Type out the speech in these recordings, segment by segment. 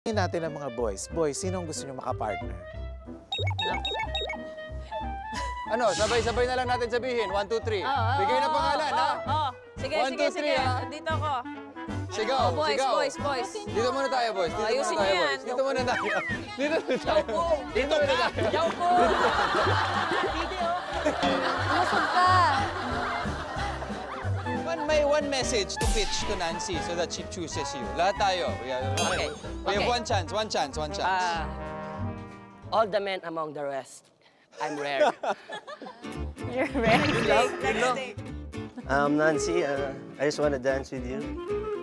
Tingnan natin ang mga boys. Boys, sino ang gusto nyo makapartner? Ano, sabay-sabay na lang natin sabihin. 1, 2, 3. Bigay na pangalan, ha? Sige, One, sige, two, sige. three, ha? Dito ako. Sigaw, Boys, sigaw. boys, boys. Dito muna tayo, boys. Dito Ayusin muna tayo, niyo boys. yan. Dito muna tayo. Dito muna tayo. Dito muna tayo. Yaw po! Busog ka. One message to pitch to Nancy so that she chooses you. Lahat tayo. We have Okay. one chance. All the men among the rest. I'm rare. You're ready. Nancy, I just want to dance with you.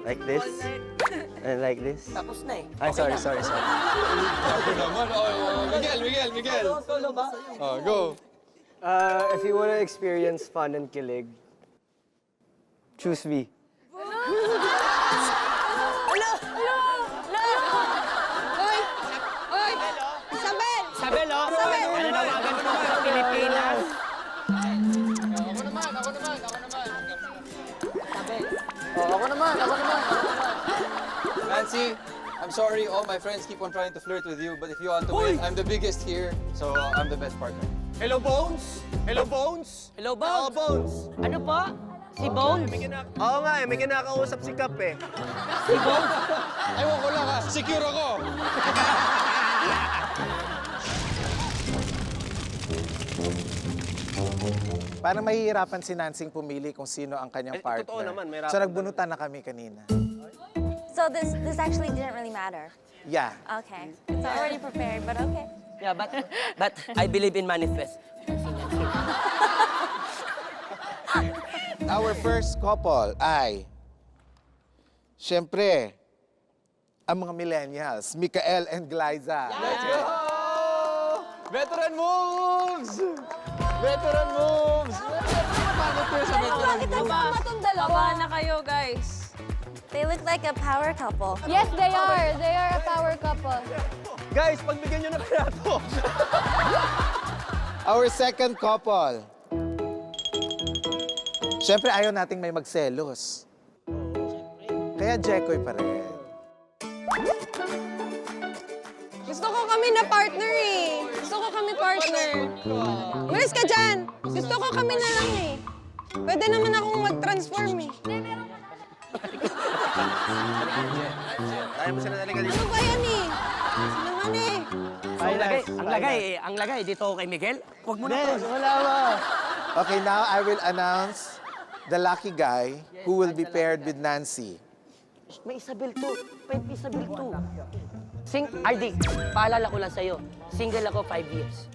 Like this. And like this. Tapos na eh. Ay, sorry. Ako naman. Oh, Miguel. Oh, go. If you want to experience fun and kilig, choose me. Oy! Isabel! Sabel, oh! Nananawagan po sa Pilipinas. Ako naman. Nancy, I'm sorry all my friends keep on trying to flirt with you, but if you want to win, I'm the biggest here, so I'm the best partner. Hello, Bones! Hello, Bones! Hello, Bones? Bones! Ano po? Si Bones? Oo nga, may kinakausap si Kap eh. Si Bones? Ewan ko lang ha, secure ako. Parang mahihirapan si Nansing pumili kung sino ang kanyang partner. totoo naman, may rapat So nagbunutan na kami kanina. So this actually didn't really matter. Yeah. Okay. It's already prepared, but okay. Yeah, but I believe in manifest. Our first couple ay, syempre, ang mga millennials, Mikael and Glyza. Let's go! Veteran moves! Veteran moves! Paano to sa veteran Bakit ang moves? sama tong dalawa? Baba na kayo, guys. They look like a power couple. Yes, they are. They are a power couple. Guys, pagbigyan nyo na kaya to. Our second couple. Syempre, ayaw nating may magselos. Kaya Jekoy pa rin. Gusto ko kami na partner eh. Gusto ko kami partner. Umalis ka dyan. Gusto ko kami na lang eh. Pwede naman akong mag-transform eh. Ayaw mo sila talaga dito. Ano ba yan eh? Ano naman eh? Ang lagay dito ako kay Miguel. Huwag mo na to. Wala ba? Okay, now I will announce the lucky guy who will be paired with Nancy. May Isabel to. May Isabel to. RD, paalala ko lang sa'yo. Single ako 5 years.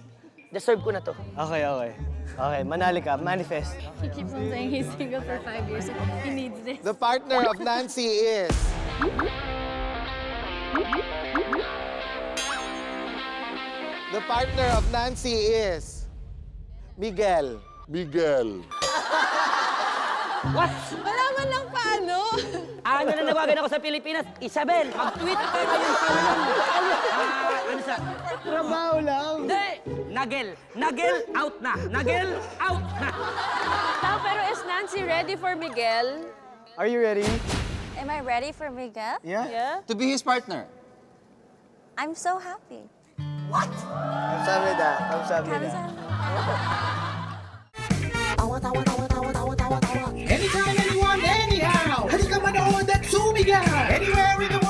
Deserve ko na to. Okay. Okay, manali ka. Manifest. He keeps on saying he's single for 5 years. He needs this. The partner of Nancy is... The partner of Nancy is... Miguel. What? Wala man lang paano. Ano na nawagan ako sa Pilipinas? Isabel, mag-tweet ka ngayon pa lang. Ano sa? Trabaho lang. Hindi! Nagel, out na. Nagel, out na. Now, pero is Nancy ready for Miguel? Are you ready? Am I ready for Miguel? Yeah? Yeah? To be his partner. I'm so happy. Kamsahamnida. Kamsahamnida. Anytime, anyone, anyhow. Halika manood at sumigaw. Anywhere in the